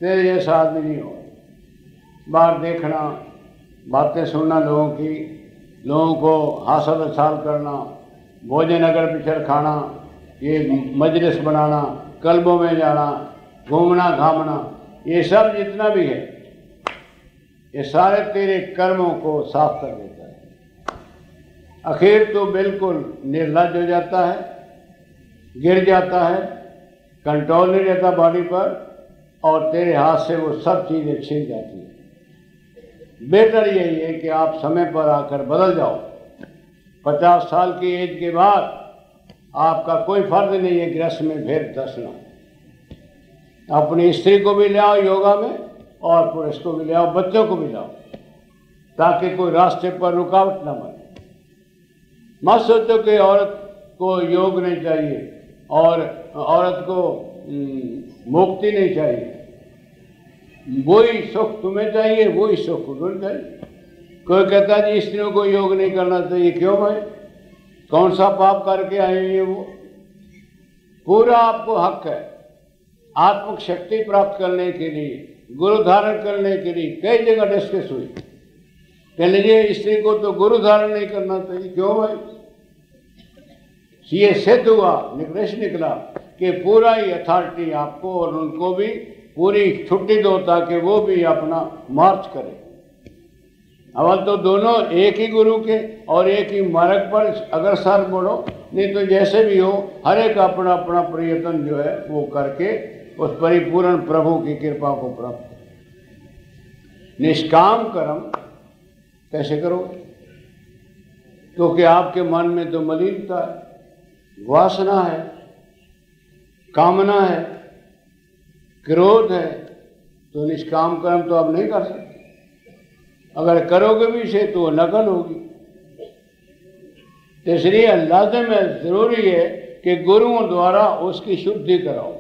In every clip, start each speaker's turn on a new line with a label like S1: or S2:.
S1: तेरे जैसा आदमी नहीं हो। बाहर देखना, बातें सुनना लोगों की, लोगों को हासल अछाल करना, भोजन अगर पिछड़ खाना, ये मजलिस बनाना, क्लबों में जाना, घूमना घामना, ये सब जितना भी है ये सारे तेरे कर्मों को साफ कर देता है। आखिर तो बिल्कुल निर्लज्ज हो जाता है, गिर जाता है, कंट्रोल नहीं रहता बॉडी पर, और तेरे हाथ से वो सब चीज़ें छिन जाती हैं। बेहतर यही है कि आप समय पर आकर बदल जाओ। 50 साल की एज के बाद आपका कोई फर्ज नहीं है गृहस्थ में फिर धसना। अपनी स्त्री को भी ले आओ योगा में, और पुरुष को भी ले आओ, बच्चों को भी लाओ, ताकि कोई रास्ते पर रुकावट न बने। मत सोचो कि औरत को योग नहीं चाहिए और औरत को मुक्ति नहीं चाहिए। वही सुख तुम्हें चाहिए, वही सुख उन्हें चाहिए। कोई कहता है जी स्त्रियों को योग नहीं करना चाहिए, क्यों भाई? कौन सा पाप करके आए हैं वो? पूरा आपको हक है आत्मिक शक्ति प्राप्त करने के लिए, गुरु धारण करने के लिए। कई जगह डिस्कस हुई, कह लीजिए स्त्री को तो गुरु धारण नहीं करना चाहिए, क्यों भाई? ये सिद्ध हुआ, निष्कर्ष निकला कि पूरा ही अथॉरिटी आपको और उनको भी पूरी छुट्टी दो, ताकि वो भी अपना मार्च करें। अवल तो दोनों एक ही गुरु के और एक ही मार्ग पर अग्रसर बढ़ो, नहीं तो जैसे भी हो हर एक अपना अपना प्रयत्न जो है वो करके उस परिपूर्ण प्रभु की कृपा को प्राप्त करो। निष्काम कर्म कैसे करोगे? क्योंकि आपके मन में तो मलिनता है, वासना है, कामना है, क्रोध है, तो निष्काम कर्म तो आप नहीं कर सकते। अगर करोगे भी से तो नकल होगी। तो इसलिए लाज़िम है, जरूरी है कि गुरुओं द्वारा उसकी शुद्धि कराओ।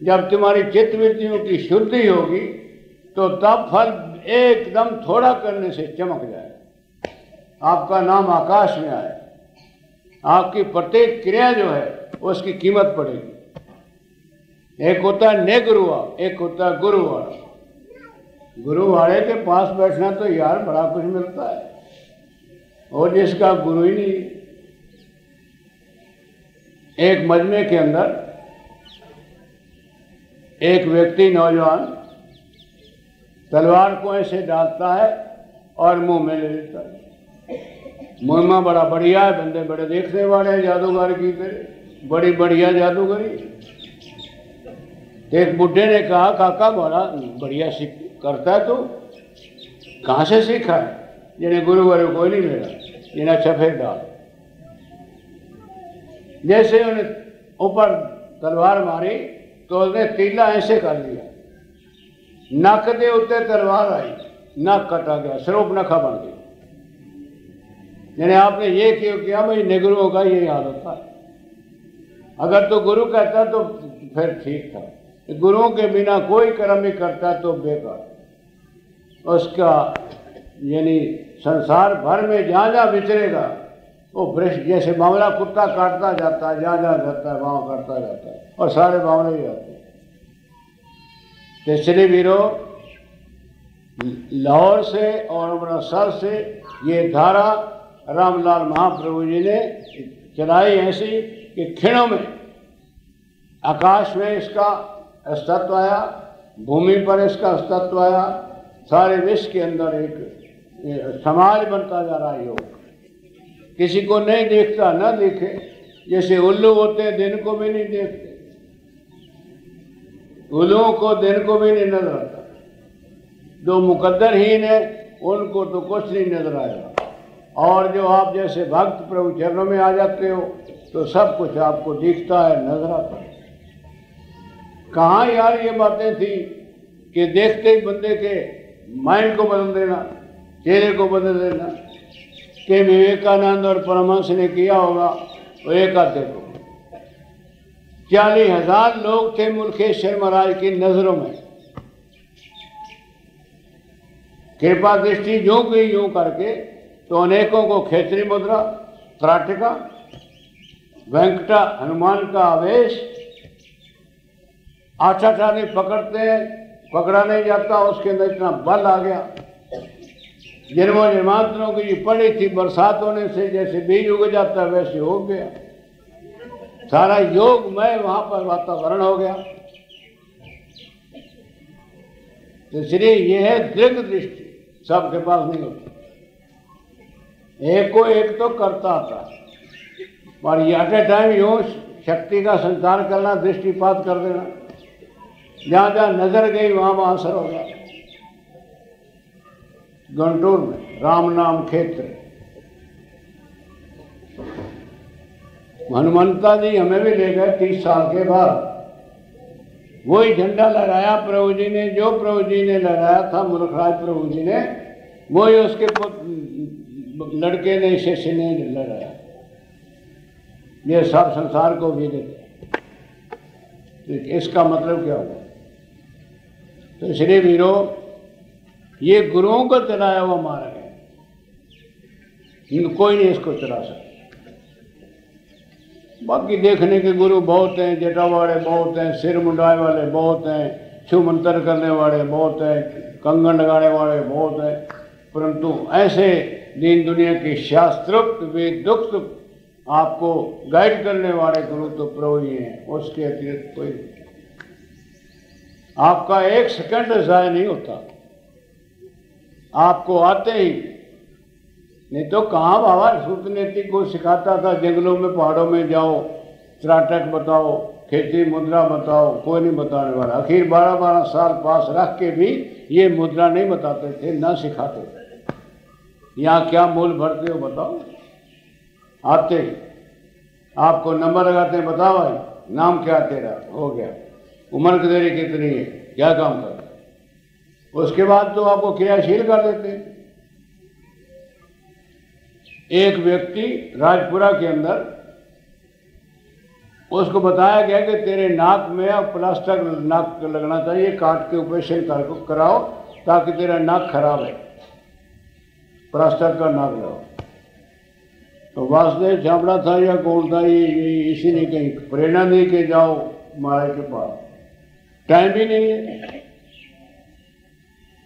S1: जब तुम्हारी चित्तवृत्तियों की शुद्धि होगी तो तब फल एकदम थोड़ा करने से चमक जाएगा, आपका नाम आकाश में आए, आपकी प्रत्येक क्रिया जो है उसकी कीमत पड़ेगी। एक होता है नेगुरुआ, एक होता है गुरुवाड़ा। गुरु वाले के पास बैठना तो यार बड़ा कुछ मिलता है, और जिसका गुरु ही नहीं। एक मजमे के अंदर एक व्यक्ति नौजवान तलवार को ऐसे डालता है और मुंह में ले लेता है। मुंह में बड़ा बढ़िया है, बंदे बड़े देखने वाले हैं, जादूगर की बड़ी बढ़िया जादूगरी। एक बुढ़े ने कहा, काका बड़ा बढ़िया सीख करता है, तो कहाँ से सीखा है? जिन्हें गुरु वाले कोई नहीं मिला, जिन्हें सफेद डाल। जैसे उन्हें ऊपर तलवार मारी तो उसने तीला ऐसे कर लिया, नक दे उत्ते तलवार आई, नक कटा गया, स्वरूप नखा बन गया। यानी आपने ये क्यों किया? भाई नेगुरुओं का यही हाल होता है। अगर तो गुरु कहता तो फिर ठीक था, गुरुओं के बिना कोई कर्म ही करता तो बेकार। उसका यानी संसार भर में जहाँ जहाँ विचरेगा वो वृक्ष जैसे बावला कुत्ता काटता जाता है, जहाँ जहाँ जाता है वहाँ काटता जाता है, और सारे बावले ही आते हैं। इसलिए वीरों, लाहौर से और अमृतसर से ये धारा रामलाल महाप्रभु जी ने चलाई ऐसी कि क्षणों में आकाश में इसका अस्तित्व आया, भूमि पर इसका अस्तित्व आया, सारे विश्व के अंदर एक समाज बनता जा रहा है। योग किसी को नहीं देखता, न देखे, जैसे उल्लू होते हैं दिन को भी नहीं देखते, उल्लुओं को दिन को भी नहीं नजर आता। जो मुकद्दरहीन है उनको तो कुछ नहीं नजर आएगा, और जो आप जैसे भक्त प्रभु चरणों में आ जाते हो तो सब कुछ आपको दिखता है, नजर आता है। कहाँ यार ये बातें थी कि देखते ही बंदे के माइंड को बदल देना, चेहरे को बदल देना, कि विवेकानंद और परमहंस ने किया होगा वो एक आध देखो। 40,000 लोग थे मुल्केश्वर महाराज की नजरों में। कृपा दृष्टि यूं की यूं करके तो अनेकों को खेतरी मुद्रा, त्राटिका, वेंकटा हनुमान का आवेश, आटा चानी पकड़ते हैं, पकड़ा नहीं जाता, उसके अंदर इतना बल आ गया। जन्मों जन्मांतरों की पड़ी थी, बरसात होने से जैसे बीज उग जाता वैसे हो गया, सारा योगमय वहां पर वातावरण हो गया। तो इसलिए यह है दृढ़ दृष्टि, सबके पास नहीं होती। एक को एक तो करता आता, और ये एट ए टाइम यूं शक्ति का संचार करना, दृष्टिपात कर देना, जहां जहां नजर गई वहां वहां असर हो गया। गुंटूर में राम नाम क्षेत्र, हनुमंता जी हमें भी ले गए 30 साल के बाद। वही झंडा लहराया प्रभु जी ने, जो प्रभु जी ने लहराया था मुलखराज प्रभु जी ने, वही उसके लड़के ने, शिष्य ने लहराया। ये सब संसार को भी देते। तो इसका मतलब क्या हुआ? तो इसलिए वीरों, ये गुरुओं को चलाया हुआ मार्ग है, कोई नहीं इसको चला सकता। बाकी देखने के गुरु बहुत हैं, जटा वाले बहुत हैं, सिर मुंडाए वाले बहुत हैं, छू मंत्र करने वाले बहुत हैं, कंगन लगाने वाले बहुत हैं, परंतु ऐसे दीन दुनिया के शास्त्रोक्त वेदोक्त आपको गाइड करने वाले गुरु तो प्रभु ही हैं, उसके अतिरिक्त कोई नहीं। आपका एक सेकंड ज़ाया नहीं होता, आपको आते ही। नहीं तो कहाँ बाबा सूतनेति को सिखाता था, जंगलों में पहाड़ों में जाओ, त्राटक बताओ, खेती मुद्रा बताओ, कोई नहीं बताने वाला। आखिर 12-12 साल पास रख के भी ये मुद्रा नहीं बताते थे, ना सिखाते थे। यहाँ क्या मूल भरते हो बताओ, आते ही आपको नंबर लगाते हैं, बताओ भाई नाम क्या तेरा, हो गया, उम्र तेरी कितनी है, क्या काम करता, उसके बाद तो आपको क्रियाशील कर देते हैं। एक व्यक्ति राजपुरा के अंदर, उसको बताया गया कि तेरे नाक में अब प्लास्टर नाक लगना चाहिए, काट के ऑपरेशन कराओ ताकि तेरा नाक खराब है, प्लास्टर का नाक लगाओ। तो वासुदेव छापड़ा था या कौन था, ये इसी ने कहीं प्रेरणा दी कि जाओ महाराज के पास, टाइम भी नहीं है।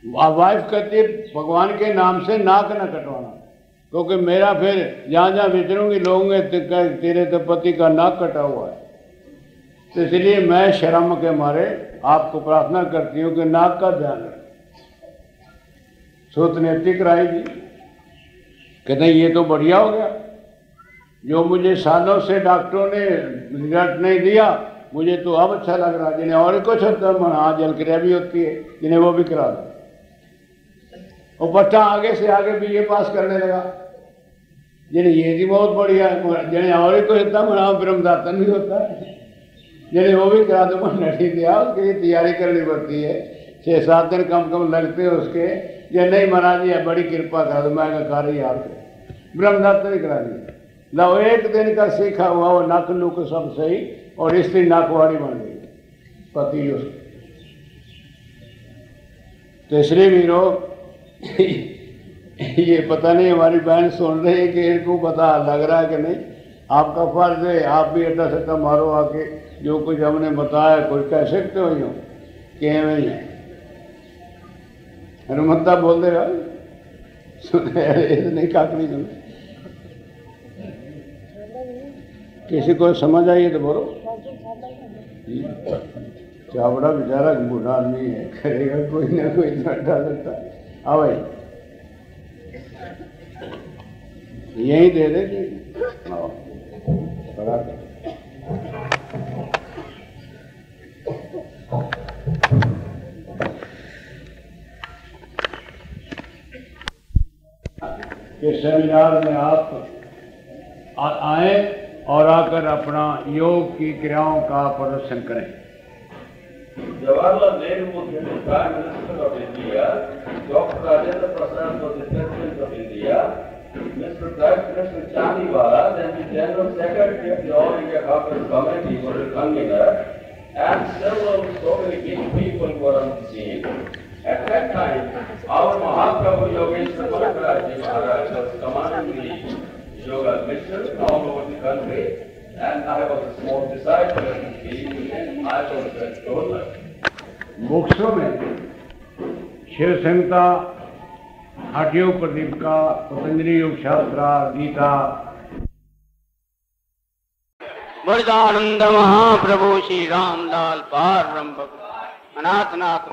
S1: वाइफ कहती है भगवान के नाम से नाक न कटवाना, क्योंकि मेरा फिर जहाँ जहाँ विचरूंगी लोग तेरे तो पति का नाक कटा हुआ है। तो इसलिए मैं शर्म के मारे आपको प्रार्थना करती हूँ कि नाक का ध्यान रखें। सूतनेति कराई जी, कहते हैं ये तो बढ़िया हो गया, जो मुझे सालों से डॉक्टरों ने रिजल्ट नहीं दिया, मुझे तो अब अच्छा लग रहा। जिन्हें और कुछ होता है हाँ जल क्रिया भी होती है, जिन्हें वो भी करा दो। और बच्चा आगे से आगे BA पास करने लगा, जिन्हें ये भी बहुत बढ़िया है, जिन्हें और कुछ होता मना ब्रह्मदातन भी होता है, जिन्हें वो भी करा दो। नहीं दिया, उसके लिए तैयारी करनी पड़ती है, 6-7 दिन कम कम लगते हैं उसके। ये नहीं महाराज जी बड़ी कृपा करा दो, मैं कार्य याद कर ब्रह्मदातन ही करा दी। लो एक दिन का सीखा हुआ वो नक नुक सब सही, और स्त्री नाकवाड़ी बन गई पति उसके। तो इसलिए वीरों, ये पता नहीं हमारी बहन सुन रही है कि इनको पता लग रहा है कि नहीं। आपका फर्ज है, आप भी अड्डा सट्टा मारो आके, जो कुछ हमने बताया कुछ कह सकते हो यूँ कि नहीं है। हनुमंता बोल देगा सुने नहीं काकड़ी तुम, किसी को समझ आइए तो बोलो। चावड़ा बेचारा बूढ़ा आदमी है, करेगा कोई ना कोई अड्डा सट्टा। हाँ भाई यही दे दे कि खड़ा कर। कि सेमिनार में आप आए और आकर अपना योग की क्रियाओं का प्रदर्शन करें।
S2: Jawaharlal Nehru was the Prime Minister of India. Dr. Rajendra Prasad was the President of India. Mr. Krishna Chandiwala, then the General Secretary of the All India Congress Committee, was the convener, and several so many big people were on the scene. At that time, our Mahaprabhu Yogeshwar Bhattacharya Maharaj was commanding the yoga mission all over the country, And I was a small disciple of his, and I was a scholar.
S1: बुक्सों में शिव संहिता, हठयोग प्रदीपिका, पतंजलि योग शास्त्र, गीता।
S3: वरदानंद महाप्रभु श्री रामलाल पार ब्रह्म अनाथनाथ।